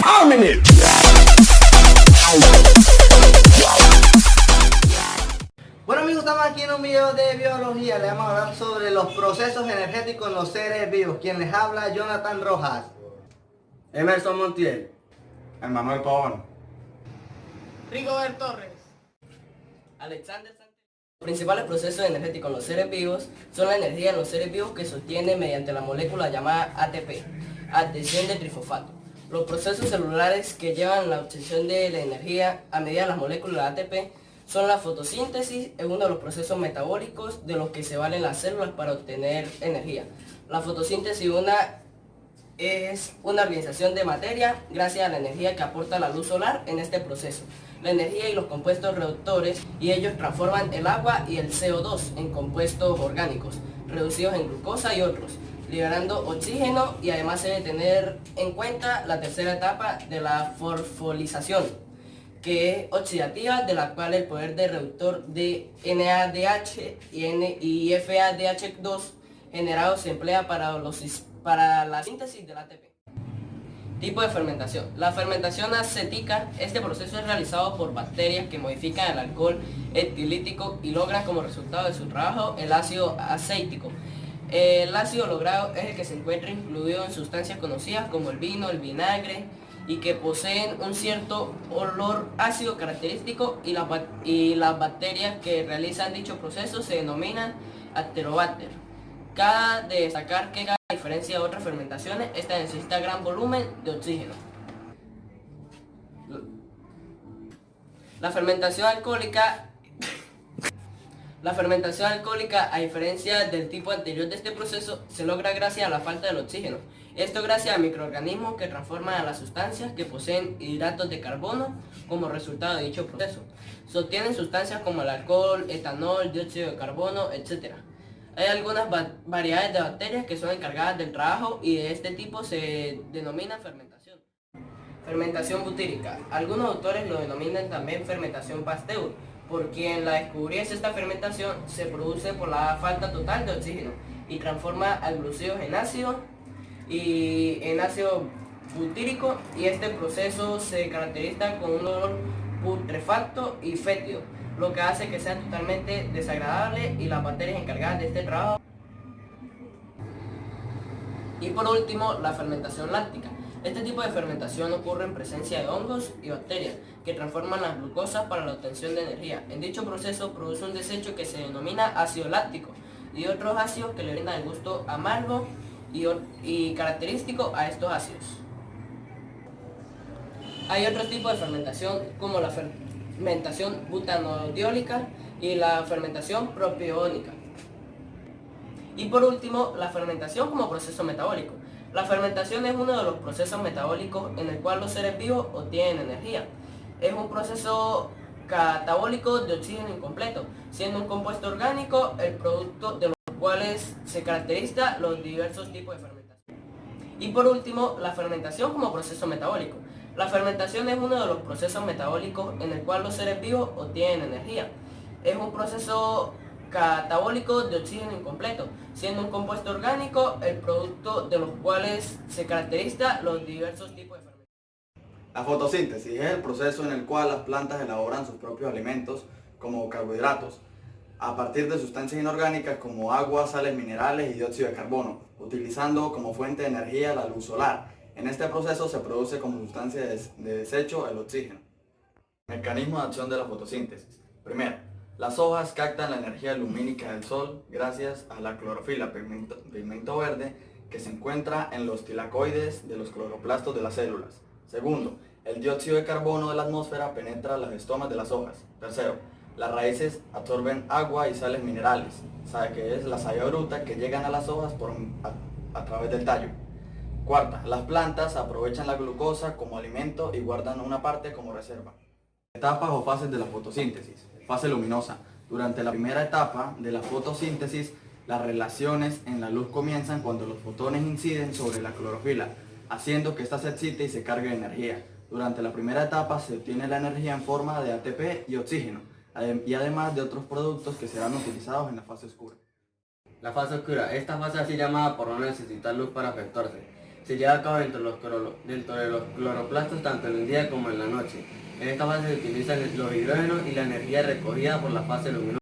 permanent. Bueno amigos, estamos aquí en un video de biología. Le vamos a hablar sobre los procesos energéticos en los seres vivos. Quien les habla, Jonathan Rojas. Emerson Montiel. Emmanuel Pavón. Rigobert Torres. Alexander Santos. Los principales procesos energéticos en los seres vivos son la energía en los seres vivos que se obtiene mediante la molécula llamada ATP, adhesión de trifosfato. Los procesos celulares que llevan la obtención de la energía a medida de las moléculas ATP son la fotosíntesis, es uno de los procesos metabólicos de los que se valen las células para obtener energía. La fotosíntesis es una organización de materia gracias a la energía que aporta la luz solar en este proceso. La energía y los compuestos reductores, y ellos transforman el agua y el CO2 en compuestos orgánicos, reducidos en glucosa y otros, liberando oxígeno, y además se debe tener en cuenta la tercera etapa de la fosforilación, que es oxidativa, de la cual el poder de reductor de NADH y FADH2 generado se emplea para la síntesis del ATP. Tipo de fermentación. La fermentación acética, este proceso es realizado por bacterias que modifican el alcohol etilítico y logran como resultado de su trabajo el ácido acético. El ácido logrado es el que se encuentra incluido en sustancias conocidas como el vino, el vinagre, y que poseen un cierto olor ácido característico, y las bacterias que realizan dicho proceso se denominan Asterobacter. Cabe destacar que, a diferencia de otras fermentaciones, esta necesita gran volumen de oxígeno. La fermentación alcohólica, a diferencia del tipo anterior de este proceso, se logra gracias a la falta del oxígeno. Esto gracias a microorganismos que transforman a las sustancias que poseen hidratos de carbono como resultado de dicho proceso. Se obtienen sustancias como el alcohol, etanol, dióxido de carbono, etc. Hay algunas variedades de bacterias que son encargadas del trabajo, y de este tipo se denomina fermentación. Fermentación butírica. Algunos autores lo denominan también fermentación Pasteur, por quien la descubriese. Esta fermentación se produce por la falta total de oxígeno y transforma al glucósidos en ácido butírico, y este proceso se caracteriza con un olor putrefacto y fétido, lo que hace que sea totalmente desagradable, y las bacterias encargadas de este trabajo. Y por último, la fermentación láctica. Este tipo de fermentación ocurre en presencia de hongos y bacterias que transforman las glucosas para la obtención de energía. En dicho proceso produce un desecho que se denomina ácido láctico, y otros ácidos que le brindan el gusto amargo y característico a estos ácidos. Hay otros tipos de fermentación, como la fermentación butanodiólica y la fermentación propiónica. Y por último, la fermentación como proceso metabólico. La fermentación es uno de los procesos metabólicos en el cual los seres vivos obtienen energía. Es un proceso catabólico de oxígeno incompleto, siendo un compuesto orgánico el producto de los cuales se caracterizan los diversos tipos de fermentación. Y por último, la fermentación como proceso metabólico. La fermentación es uno de los procesos metabólicos en el cual los seres vivos obtienen energía. Es un proceso catabólico de oxígeno incompleto, siendo un compuesto orgánico el producto de los cuales se caracterizan los diversos tipos de fermentación. La fotosíntesis es el proceso en el cual las plantas elaboran sus propios alimentos como carbohidratos a partir de sustancias inorgánicas como agua, sales minerales y dióxido de carbono, utilizando como fuente de energía la luz solar. En este proceso se produce como sustancia de desecho el oxígeno. Mecanismo de acción de la fotosíntesis. Primero, las hojas captan la energía lumínica del sol gracias a la clorofila, pigmento verde, que se encuentra en los tilacoides de los cloroplastos de las células. Segundo, el dióxido de carbono de la atmósfera penetra las estomas de las hojas. Tercero, las raíces absorben agua y sales minerales, que es la savia bruta, que llegan a las hojas a través del tallo. Cuarta, las plantas aprovechan la glucosa como alimento y guardan una parte como reserva. Etapas o fases de la fotosíntesis. Fase luminosa. Durante la primera etapa de la fotosíntesis, las relaciones en la luz comienzan cuando los fotones inciden sobre la clorofila, haciendo que ésta se excite y se cargue de energía. Durante la primera etapa se obtiene la energía en forma de ATP y oxígeno, y además de otros productos que serán utilizados en la fase oscura. La fase oscura. Esta fase es así llamada por no necesitar luz para afectarse. se lleva a cabo dentro de los cloroplastos tanto en el día como en la noche. En esta fase se utilizan los hidrógenos y la energía recogida por la fase luminosa.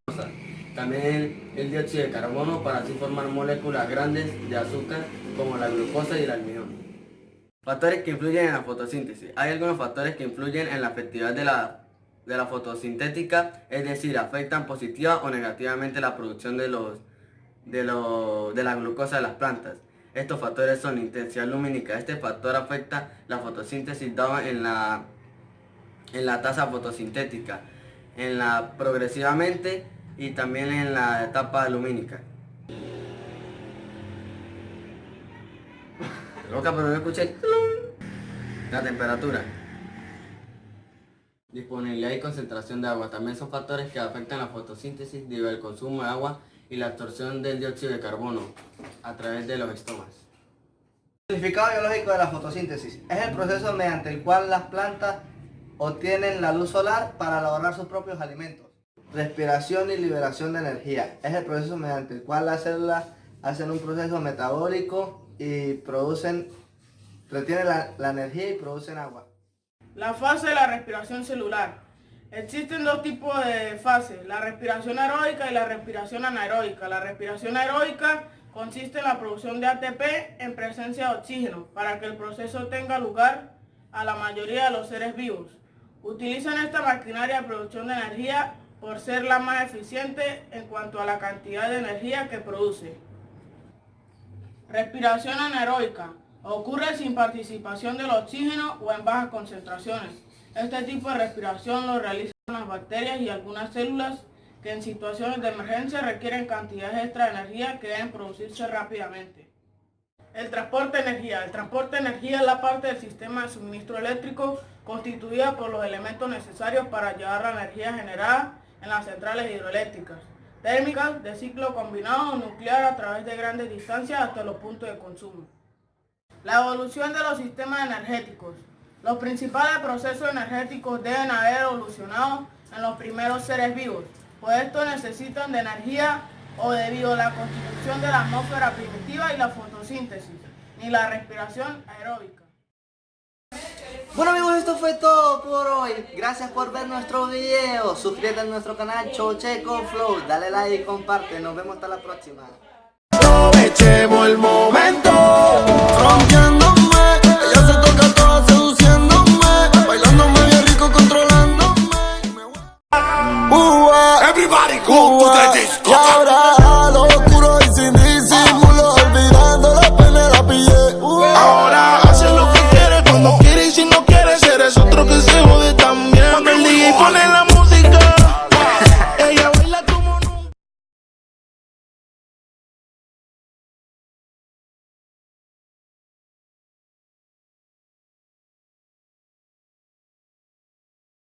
También el dióxido de carbono para así formar moléculas grandes de azúcar como la glucosa y el almidón. Factores que influyen en la fotosíntesis. Hay algunos factores que influyen en la efectividad de la fotosintética, es decir, afectan positiva o negativamente la producción de la glucosa de las plantas. Estos factores son intensidad lumínica. Este factor afecta la fotosíntesis dado en la tasa fotosintética, progresivamente y también en la etapa lumínica. Loca, pero no escuché. La temperatura. Disponibilidad y concentración de agua. También son factores que afectan la fotosíntesis debido al consumo de agua y la absorción del dióxido de carbono a través de los estomas. El significado biológico de la fotosíntesis es el proceso mediante el cual las plantas obtienen la luz solar para elaborar sus propios alimentos. Respiración y liberación de energía es el proceso mediante el cual las células hacen un proceso metabólico y retienen la energía y producen agua. La fase de la respiración celular. Existen dos tipos de fases, la respiración aeróbica y la respiración anaeróbica. La respiración aeróbica consiste en la producción de ATP en presencia de oxígeno para que el proceso tenga lugar a la mayoría de los seres vivos. Utilizan esta maquinaria de producción de energía por ser la más eficiente en cuanto a la cantidad de energía que produce. Respiración anaeróbica. Ocurre sin participación del oxígeno o en bajas concentraciones. Este tipo de respiración lo realizan las bacterias y algunas células que en situaciones de emergencia requieren cantidades extra de energía que deben producirse rápidamente. El transporte de energía. El transporte de energía es la parte del sistema de suministro eléctrico constituida por los elementos necesarios para llevar la energía generada en las centrales hidroeléctricas, térmicas, de ciclo combinado o nuclear a través de grandes distancias hasta los puntos de consumo. La evolución de los sistemas energéticos. Los principales procesos energéticos deben haber evolucionado en los primeros seres vivos, pues estos necesitan de energía o debido a la constitución de la atmósfera primitiva y la fotosíntesis, ni la respiración aeróbica. Bueno amigos, esto fue todo por hoy. Gracias por ver nuestro video. Suscríbete a nuestro canal Chocheco Flow. Dale like y comparte. Nos vemos hasta la próxima. Aprovechemos el momento.